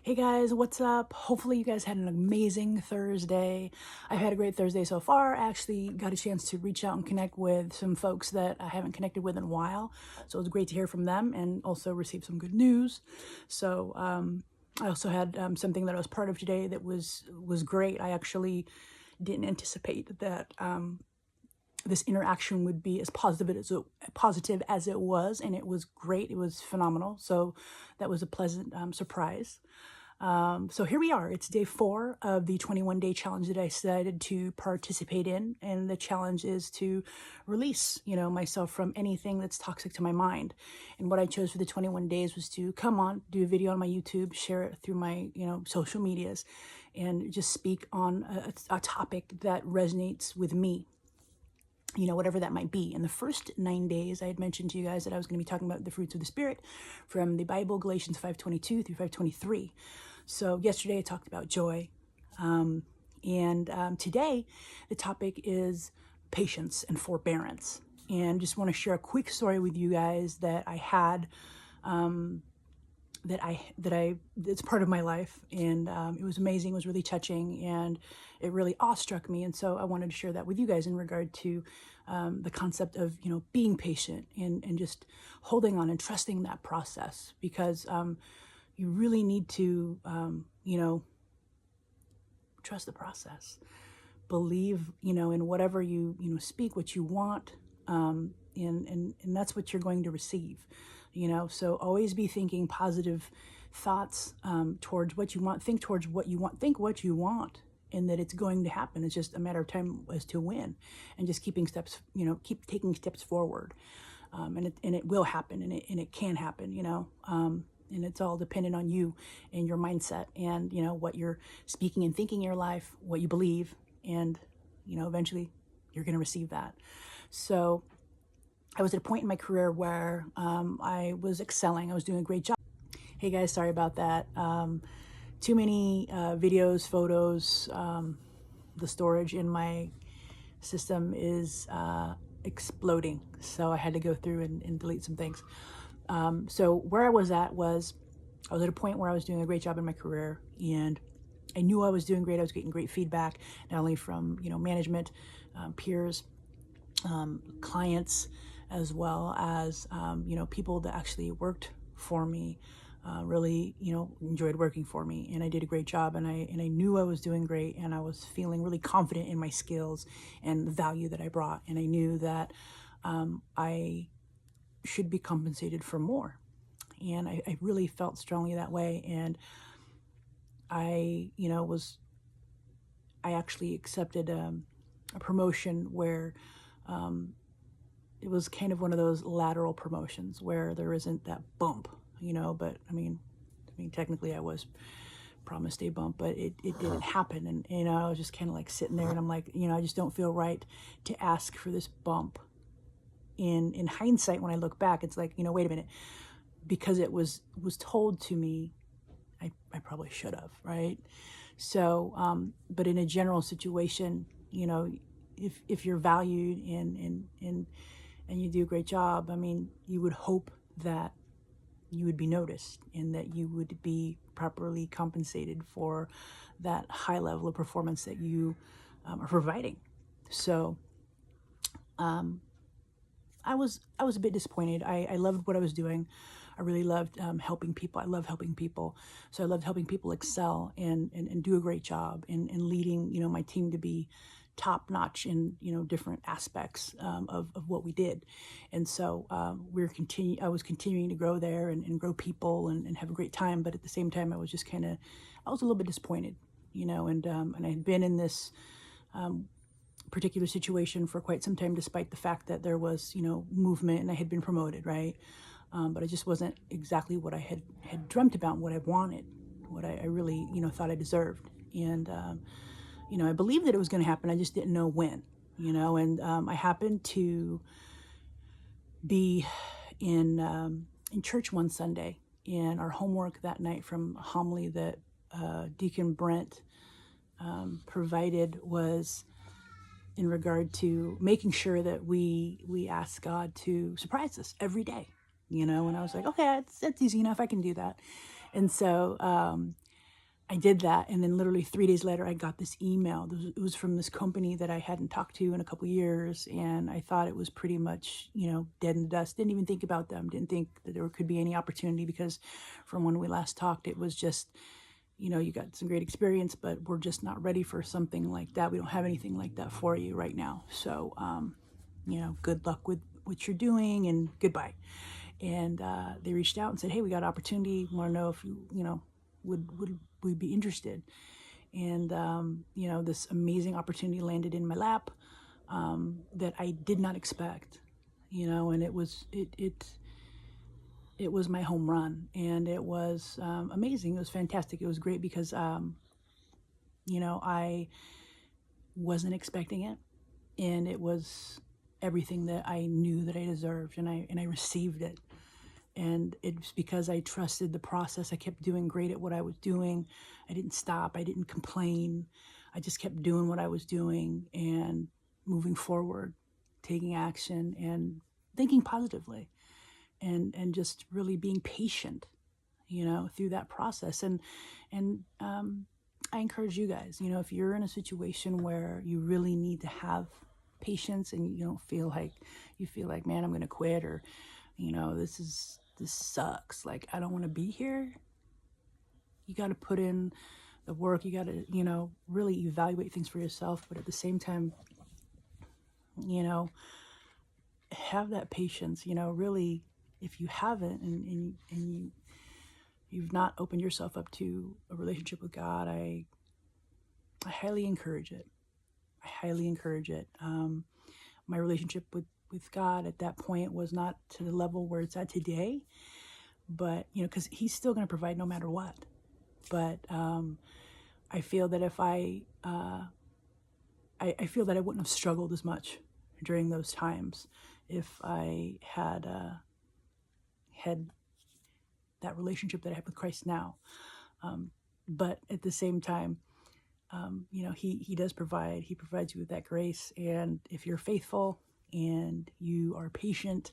Hey guys, what's up? Hopefully you guys had an amazing Thursday. I've had a great Thursday so far. I actually got a chance to reach out and connect with some folks that I haven't connected with in a while. So it was great to hear from them and also receive some good news. So I also had something that I was part of today that was great. I actually didn't anticipate that this interaction would be as positive as it was, and it was great. It was phenomenal. So that was a pleasant surprise. So here we are. It's day 4 of the 21-day challenge that I decided to participate in. And the challenge is to release, myself from anything that's toxic to my mind. And what I chose for the 21 days was to come on, do a video on my YouTube, share it through my, social medias, and just speak on a topic that resonates with me. Whatever that might be. In the first 9 days, I had mentioned to you guys that I was going to be talking about the fruits of the Spirit from the Bible, Galatians 5:22 through 5:23. So yesterday I talked about joy. And today the topic is patience and forbearance. And just want to share a quick story with you guys that I had, it's part of my life. And it was amazing. It was really touching, and it really awestruck me. And so I wanted to share that with you guys in regard to the concept of, being patient and just holding on and trusting that process, because you really need to, trust the process. Believe, in whatever you speak, what you want, and that's what you're going to receive. So always be thinking positive thoughts towards what you want. Think towards what you want. Think what you want, and that it's going to happen. It's just a matter of time as to when, and just keep taking steps forward. And it will happen, and it can happen, and it's all dependent on you and your mindset and, what you're speaking and thinking in your life, what you believe, and, eventually you're going to receive that. So I was at a point in my career where I was excelling. I was doing a great job. Hey guys, sorry about that. Too many videos, photos. The storage in my system is exploding. So I had to go through and delete some things. So where I was at a point where I was doing a great job in my career, and I knew I was doing great. I was getting great feedback, not only from, management, peers, clients, as well as, people that actually worked for me, really, enjoyed working for me, and I did a great job, and I knew I was doing great, and I was feeling really confident in my skills and the value that I brought. And I knew that, I should be compensated for more. And I really felt strongly that way. And I actually accepted a promotion where it was kind of one of those lateral promotions where there isn't that bump, but I mean, technically I was promised a bump, but it didn't happen. And, I was just kind of like sitting there, and I'm like, I just don't feel right to ask for this bump. In hindsight, when I look back, it's like, wait a minute, because it was told to me, I probably should have, right? So, but in a general situation, if you're valued and you do a great job, you would hope that you would be noticed and that you would be properly compensated for that high level of performance that you are providing. So, I was a bit disappointed. I loved what I was doing. I really loved helping people. I love helping people. So I loved helping people excel and do a great job and leading, my team to be top notch in, different aspects of what we did. And so I was continuing to grow there and grow people and have a great time. But at the same time, I was just I was a little bit disappointed, and I had been in this particular situation for quite some time, despite the fact that there was, movement and I had been promoted, right? But it just wasn't exactly what I had dreamt about, what I wanted, what I really, thought I deserved. And, I believed that it was going to happen. I just didn't know when, and I happened to be in church one Sunday, and our homework that night from a homily that Deacon Brent provided was in regard to making sure that we ask God to surprise us every day, and I was like, okay, that's easy enough. I can do that. And so I did that, and then literally 3 days later, I got this email. It was from this company that I hadn't talked to in a couple years, and I thought it was pretty much, dead in the dust. Didn't even think about them. Didn't think that there could be any opportunity, because from when we last talked, it was just, you got some great experience, but we're just not ready for something like that. We don't have anything like that for you right now. So, good luck with what you're doing, and goodbye. And they reached out and said, hey, we got an opportunity. Want to know if you, would we be interested? And, this amazing opportunity landed in my lap that I did not expect, and it was my home run, and it was amazing. It was fantastic. It was great because, I wasn't expecting it, and it was everything that I knew that I deserved, and I received it. And it's because I trusted the process. I kept doing great at what I was doing. I didn't stop. I didn't complain. I just kept doing what I was doing and moving forward, taking action and thinking positively, and just really being patient, through that process. And I encourage you guys, if you're in a situation where you really need to have patience, and you don't feel like, man, I'm going to quit, or, this sucks, like, I don't want to be here. You got to put in the work. You got to, really evaluate things for yourself. But at the same time, have that patience, really, if you haven't, and you've not opened yourself up to a relationship with God, I highly encourage it. I highly encourage it. My relationship with God at that point was not to the level where it's at today, but, because he's still going to provide no matter what. But I feel that if I feel that I wouldn't have struggled as much during those times if I had that relationship that I have with Christ now. But at the same time, he does provide. He provides you with that grace. And if you're faithful and you are patient,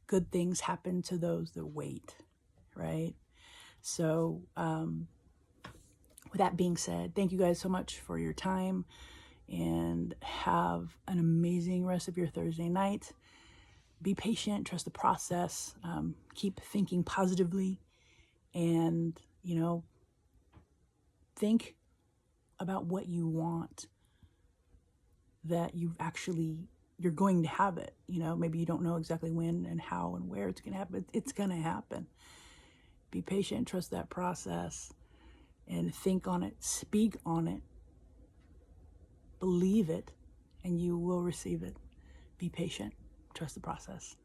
good things happen to those that wait, right? So with that being said, thank you guys so much for your time, and have an amazing rest of your Thursday night. Be patient, trust the process, keep thinking positively, and, think about what you want, that you're going to have it. Maybe you don't know exactly when and how and where it's going to happen, but it's going to happen. Be patient, trust that process, and think on it, speak on it, believe it, and you will receive it. Be patient, trust the process.